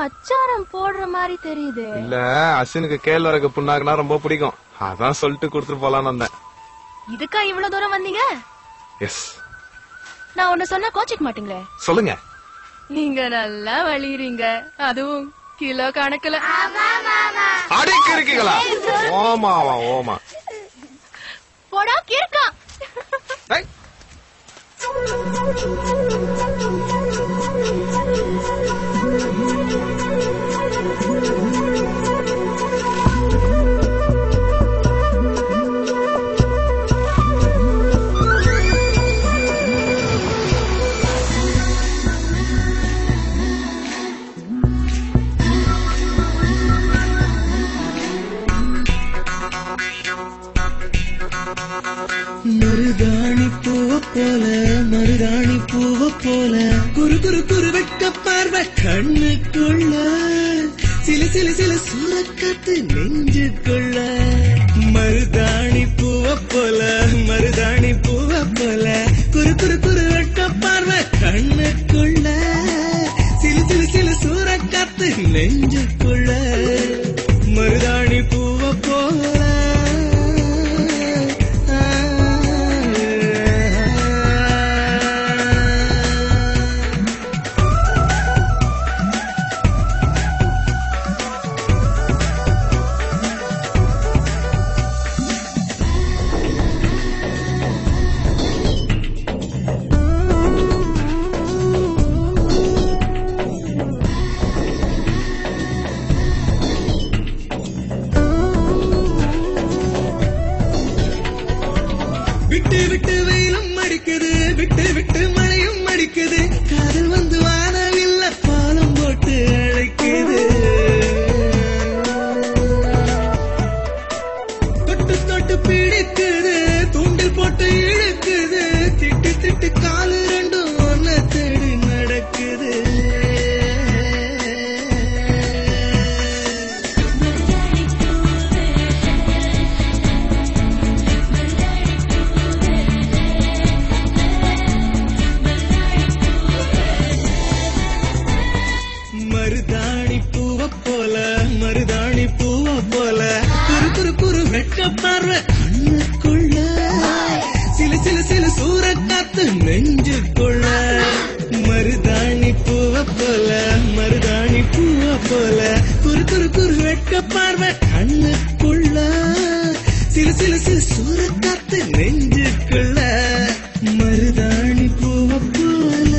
அச்சாரம் போடுற மாதிரி தெரியுது. இல்ல, அஸ்வினுக்கு கேழ்வரகு புண்ணாக்குனா ரொம்ப பிடிக்கும், அதான் சொல்லிட்டு கொடுத்துட்டு போலான்னு வந்தேன். இதுக்கா இவ்வளவு தூரம் வந்தீங்க? எஸ். நான் ஒன்னு சொன்னா கோச்சிக்க மாட்டீங்களே? சொல்லுங்க. நீங்க நல்லா வலிறீங்க, அதுவும் கிலோ கணக்குல. அடிக்க இருக்கீங்களா? ஓமாவா ஓமா போடா கிறுக்கா. மருதாணி பூவ போல மருதாணி பூவ போல குரு குரு குரு வெட்ட பார்வை கண்ணுக்குள்ள சில சில சில சூறக்காத்து நெஞ்சுக்குள்ள மருதாணி பூவ போல மருதாணி பூவ போல குரு குரு குரு வெட்ட பார்வை கண்ணுக்குள்ள சில சில சில சூறக்காத்து நெஞ்சுக்குள்ள மருதாணி பூவ போல விட்டு விட்டு வெயிலும் அடிக்குது விட்டு விட்டு மழையும் அடிக்குது காதல் வந்து வானவில்ல பாலம் போட்டு அழைக்குது தொட்டு தொட்டு பிடிக்குது தூண்டில் போட்டு இழுக்குது திட்டு திட்டு காலு ரெண்டும் ஒன்ன தேடி நடக்குது மருதாணி பூவ போல மருதாணி பூவ போல குரு குரு குரு வெட்ட பார்வை கண்ணுக்குள்ள சில சில சில சூறக்காத்து நெஞ்சுக்குள்ள மருதாணி பூவ போல மருதாணி பூவ போல குரு குரு குரு வெட்ட பார்வை கண்ணுக்குள்ள சில சில சில சூறக்காத்து நெஞ்சுக்குள்ள மருதாணி பூவ போல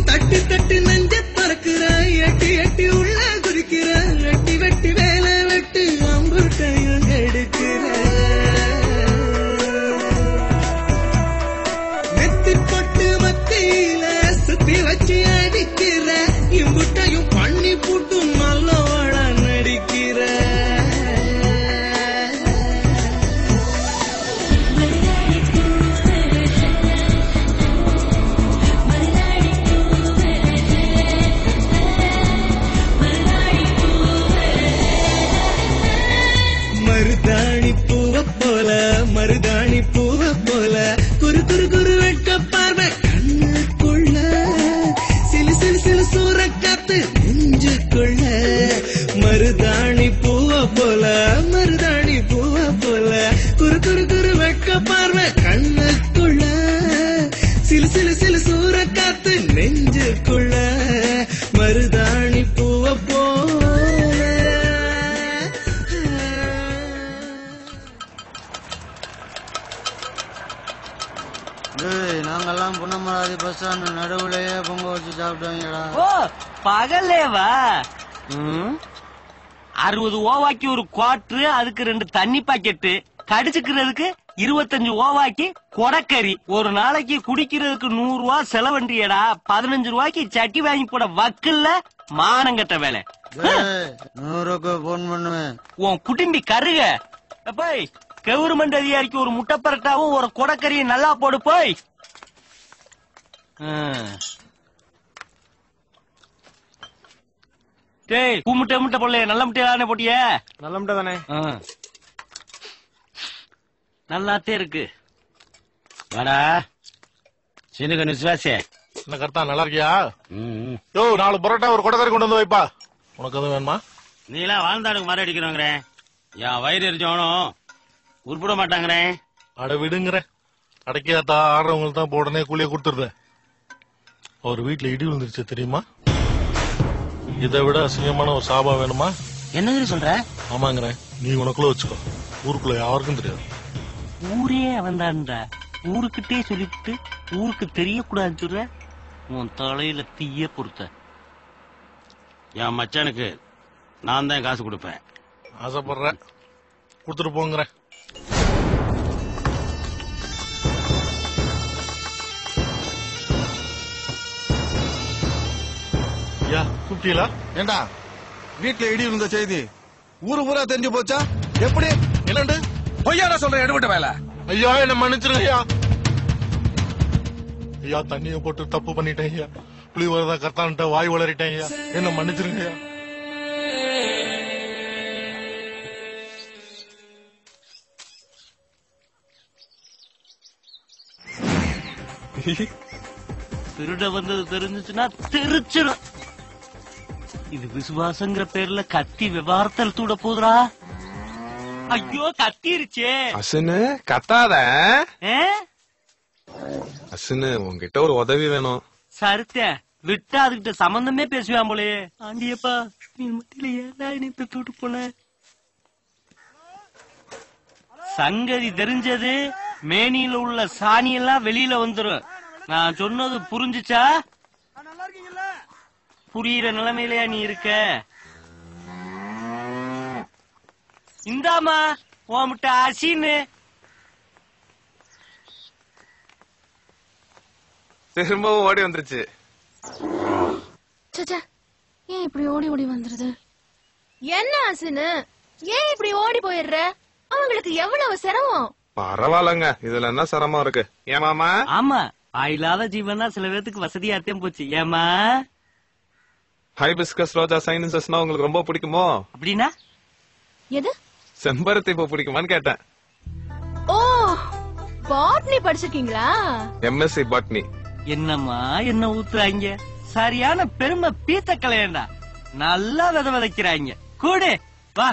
தட்டி தட்டி நெஞ்ச பறக்குற எட்டி எட்டி உள்ள குறிக்கிற வெட்டி வெட்டி வேலை வெட்டி அம்புட்டையும் எடுக்கிற நெத்தி பொட்டு மத்தியில சுத்தி வச்சு அடிக்கிற இம்புட்டையும் பண்ணி புட்டு நல்லவள நடிக்கிற மருதாணி பூவ போல மருதாணி பூவ போல குரு குரு குரு வெட்ட பார்வை கண்ணுக்குள்ள சில சில சில சூறக்காத்து நெஞ்சுக்குள்ள மருதாணி பூவ போல மருதாணி பூவ போல குரு குரு குரு வெட்ட பார்வை கண்ணுக்குள்ள சில சில சில சூறக்காத்து நெஞ்சுக்குள்ள மருதாணி பூவ போல நாங்கெல்லாம் புன்னமராதி பஸ் ஸ்டாண்ட் நடுவுலயே பொங்க வச்சு சாப்பிட்டோங்கடா. ஓ பகலேவா? 60 ஓவாக்கி ஒரு குவார்டர், அதுக்கு 2 தண்ணி பாக்கெட்டு, கடிச்சுக்கிறதுக்கு 25 ஓவாக்கி கொடக்கறி. ஒரு நாளைக்கு குடிக்கிறதுக்கு 100 ரூபா செலவன்றியடா. 15 ரூபாய்க்கு சட்டி வாங்கி போட வக்கில்ல மானங்கட்ட வேலை. 100க்கு போன் பண்ணுவேன். உன் குட்டிம்பி கருக போய் கவர்மெண்ட் அதிகாரிக்கு ஒரு முட்டை பரட்டாவும் ஒரு கொடக்கறியை நல்லா போடு போய். டேய் முட்டை முட்டை போடல, நல்ல முட்டையானே போட்டிய? நல்ல முட்டை தானே. நல்லாத்தே இருக்கு. வாடா சின்ன விசுவாசே. என்ன கரெக்டா நல்லா இருக்கியா? யோ 4 பரோட்டா ஒரு கொடக்கறி கொண்டு வந்து வைப்பா. உனக்கு எதுவும் வேணுமா? நீலாம் வாழ்ந்தாடுக்கு மரம் அடிக்கிறோங்கிற என் வயிறு எரிஞ்சவனும் உருப்பிட மாட்டாங்கிறேன். அட விடுங்கிற. அடைக்காத்தா ஆடுறவங்களுக்கு தான் உடனே கூலிய கொடுத்துருவேன். ஒரு வீட்டுல இடி விழுந்துருச்சு தெரியுமா? இதை விட அசிங்கமான ஒரு சாபம் வேணுமா? என்ன சொல்ற? ஆமாங்கிறேன். நீ உனக்குள்ள வச்சுக்கோ, ஊருக்குள்ள யாருக்கும் தெரியாது. ஊரே அவன்தான்டா. ஊருக்கிட்டே சொல்லிட்டு ஊருக்கு தெரியக்கூடாதுன்னு சொல்ற. உன் தலையில தீய பொறுத்த. என் மச்சானுக்கு நான் தான் காசு கொடுப்பேன். ஆசைப்படுறேன், கொடுத்துட்டு போங்கிறேன். கூப்பிட்டீங்களா? ஏண்டா வீட்டுல இடி இருந்த செய்தி ஊரு ஊரா தெரிஞ்சு போச்சா? எப்படி என்னண்டு பொய்யாடா சொல்ற எடுபட்ட வேலை? ஐயா என்ன மன்னிச்சிருங்க ஐயா. ஐயா தண்ணிய போட்டு தப்பு பண்ணிட்டேன் ஐயா. புளி வரதா கத்தான்ட்ட வாய் வளரிட்டேன் ஐயா. என்ன மன்னிச்சிருங்க ஐயா. திருட வந்தது தெரிஞ்சுச்சுன்னா தெரிச்சிடும். இது விசுவாசங்கிற பேர்ல கத்தி விவாரத்தில் தூட போதுரா. ஐயோ கத்திருச்சே. அசுனு கத்தாத. ஆ? அசுனு உன்கிட்ட ஒரு உதவி வேணும். சரித்த விட்டா அதுகிட்ட சம்பந்தமே பேசுவான் போலே. ஆண்டியப்பா நீ மத்தியில ஏதா இணைப்பு தூட்டு போன. சங்கதி தெரிஞ்சது மேனியில உள்ள சாணி எல்லாம் வெளியில வந்துரும். நான் சொன்னது புரிஞ்சுச்சா? புரியுற நிலைமையிலயா நீ இருக்க? இந்தாமா உன்கிட்ட அசின்னு. திரும்பவும் ஓடி வந்துருச்சு. ஏன் இப்படி ஓடி ஓடி வந்துருது? என்ன அசுனு, ஏன் இப்படி ஓடி போயிடுற? அவங்களுக்கு எவ்வளவு சிரமம். பரவாயில்லங்க, இதுல என்ன சிரமம் இருக்கு? ஏமாமா? ஆமா, வாயில்லாத ஜீவனா சில பேருக்கு வசதியாத்தையும் போச்சு. ஏமா ஹைபிஸ்கஸ் ரோஜா சைனன்சஸ்னா உங்களுக்கு ரொம்ப பிடிக்குமோ? அப்படின்னா எது? செம்பருத்தி பூ பிடிக்குமான்னு கேட்டேன். ஓ, பாட்னி படிச்சிருக்கீங்களா? MSc botany. என்னம்மா என்ன ஊத்துறாங்க? சரியான பெருமை பீத்த கலையண்டா. நல்லா வித விதைக்கிறாங்க. கூடு வா.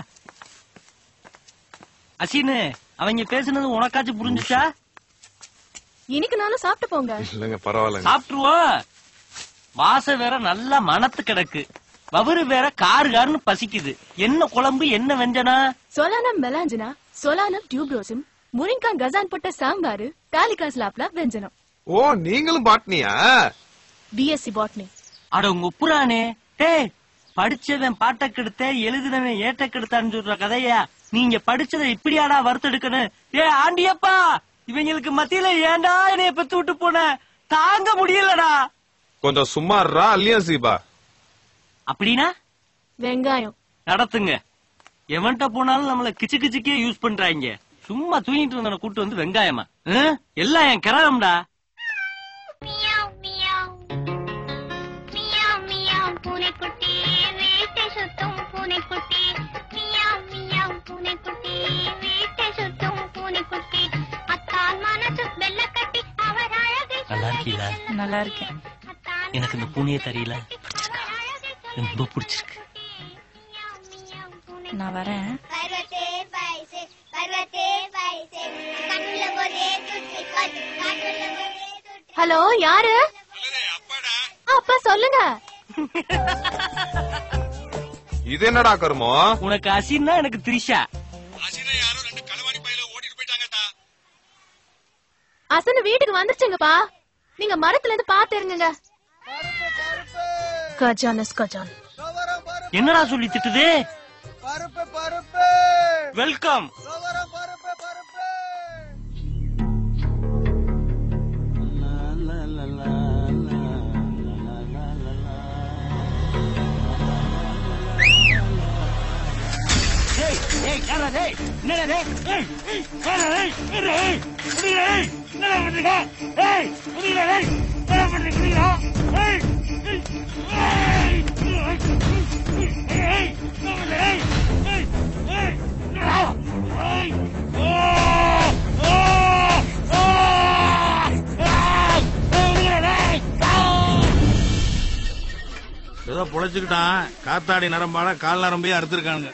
அசினு அவங்க பேசுனது உனக்காச்சும் புரிஞ்சுச்சா? இன்னைக்கு நானும் சாப்பிட்டு போங்க. இல்லங்க பரவாயில்ல. சாப்பிட்டுருவோம். வாசம் வேற நல்லா மணத்து கிடக்கு. வவுறு வேற காருன்னு பசிக்குது. என்ன குழம்பு என்ன வெஞ்சனா? சோலானம் மெலாஞ்சினா, சோலானம் டியூப்ரோசிம், முரிங்கா கசான் போட்ட சாம்பாரு, டாலிகா ஸ்லாப்ல வெஞ்சனம். ஓ, நீங்களும் பாட்னியா? BSc botany. அட உங்க புறானே. டேய் படிச்சவன் பாட்ட கெடுத்த எழுதினவன் ஏட்ட கெடுத்தான்னு சொல்ற கதையா? நீங்க படிச்சதை இப்படியாடா வறுத்தெடுக்கணும்? ஏ ஆண்டியப்பா, இவங்களுக்கு மத்தியில ஏண்டா என்னைய பெத்து விட்டு போன? தாங்க முடியலடா. கொஞ்சம் சும்மாறா அல்லியா சீபா? அப்படின்னா வெங்காயம் நடத்துங்க. எவன்ட்ட போனாலும் நம்மள கிச்சு கிச்சுக்கே யூஸ் பண்றாங்க. சும்மா தூங்கிட்டு இருந்தவன கூட்டு வந்து வெங்காயமா? எல்லாம் என் கிரகம்டா. நல்லா இருக்கீங்களா? நல்லா இருக்கேன். எனக்கு இந்த பூனைய தெரியல, ரொம்ப பிடிச்சிருக்கு. நான் வரேன். ஹலோ, யாரு? அப்பா சொல்லுங்க. இது என்னடா கருமோ? உனக்கு அசின்னா எனக்கு திரிஷா. அசனு வீட்டுக்கு வந்துருச்சுங்கப்பா. நீங்க மரத்துல இருந்து பாத்து இருங்க. கஜானஸ் கஜான். என்னடா சொல்லி திட்டுது? வெல்கம். டேய் என்னடா டேய் ஏய் ஏய் ஏய் ஏய் என்னடா பண்றீங்க ஏய் புரியல டேய் என்னடா பண்றீங்க ஏய் ஏய் ஏய் ஏய் ஏய் ஏய் ஏய் ஏதோ பொழைச்சுக்கிட்டான். காத்தாடி நரம்பால கால் நரம்பையும் அறுத்திருக்கானுங்க.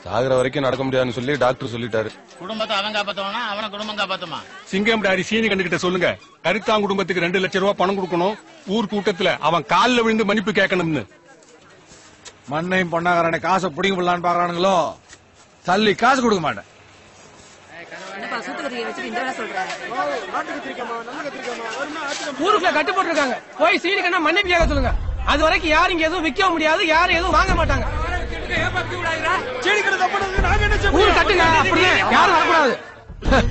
சாகுற வரைக்கும் நடக்க முடியாதுன்னு சொல்லி டாக்டர் சொல்லிட்டாரு. குடும்பத்தை அவன் காப்பாத்தவனா அவன குடும்பம் காப்பாத்துமா? சிங்கம் டாரி சீனி கண்டுகிட்ட சொல்லுங்க, கருத்தாங் குடும்பத்துக்கு 2 லட்சம் ரூபாய் பணம் கொடுக்கணும், ஊர் கூட்டத்துல அவன் காலில் விழுந்து மன்னிப்பு கேட்கணும்னு. மண்ணையும் பொண்ணாகரான காசை புடிங்க போடலான்னு பாக்குறானுங்களோ. தள்ளி காசு கொடுக்க மாட்டேன். ஊருக்குள்ள கட்டு போட்டுருக்காங்க, போய் சீனி கண்ணா மன்னிப்பு கேட்க சொல்லுங்க. அது வரைக்கும் யாரும் இங்க எதுவும் விற்க முடியாது, யாரும் எதுவும் வாங்க மாட்டாங்க. ஊரு கட்டுங்க, அப்படியே யாரும் வரக்கூடாது.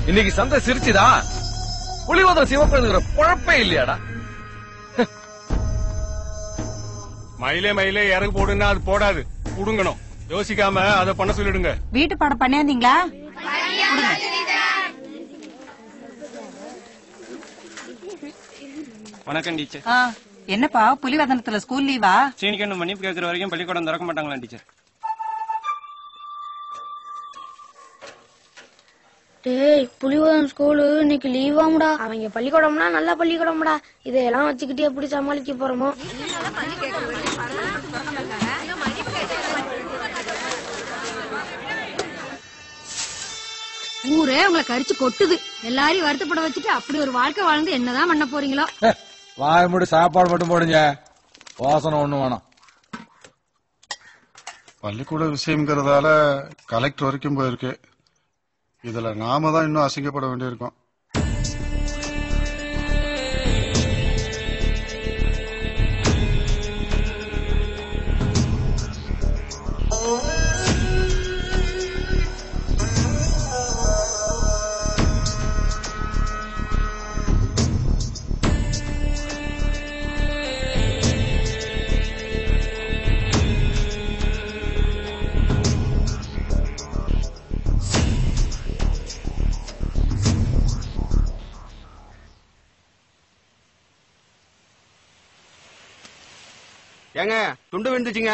இன்னைக்கு சந்தை சிரிச்சுதா? புலிவதம் சிவப்புங்கிற குழப்பே இல்லையாடா? மயிலே மயிலே இறகு போடுன்னா அது போடாது, புடுங்கணும். யோசிக்காம அதை பண்ண சொல்லிடுங்க. வீட்டு பாடம் பண்ணியாந்தீங்களா? வணக்கம் டீச்சர். என்னப்பா புலிவதனத்துல ஸ்கூல் லீவா? சீனிக்கண்ணு மன்னிப்பு கேட்கிற வரைக்கும் பள்ளிக்கூடம் திறக்க மாட்டாங்களா டீச்சர்? டேய், புலிவதம் ஸ்கூலு இன்னைக்கு லீவாமுடா. அவங்க பள்ளிக்கூடம்னா நல்ல பள்ளிக்கூடம்டா. இதையெல்லாம் வச்சுக்கிட்டு எப்படி சமாளிக்க போறோமோ? ஊரே உங்களை கரிச்சு கொட்டுது. எல்லாரையும் வருத்தப்பட வச்சுட்டு அப்படி ஒரு வாழ்க்கை வாழ்ந்து என்னதான் பண்ண போறீங்களோ? வாய மூடி சாப்பாடு மட்டும் போடுங்க. வாசனை ஒண்ணு வேணாம். பள்ளிக்கூட விஷயம்ங்கிறதால கலெக்டர் வரைக்கும் போயிருக்கு. இதுல நாம தான் இன்னும் அசிங்கப்பட வேண்டியிருக்கோம். ஏங்க துண்டு விழுந்துச்சுங்க.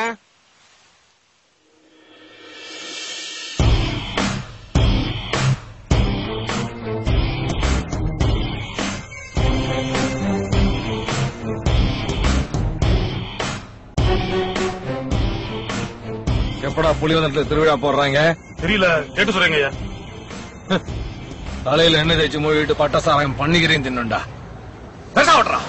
எப்படா புலிவதனத்துல திருவிழா போடுறாங்க? தெரியல, கேட்டு சொல்றீங்க ஐயா. தலையில எண்ணெய் தேய்ச்சி மூடிட்டு பட்ட சாராயம் பண்ணிக்கிறேன் தின்னுண்டா. பேச விட்றா.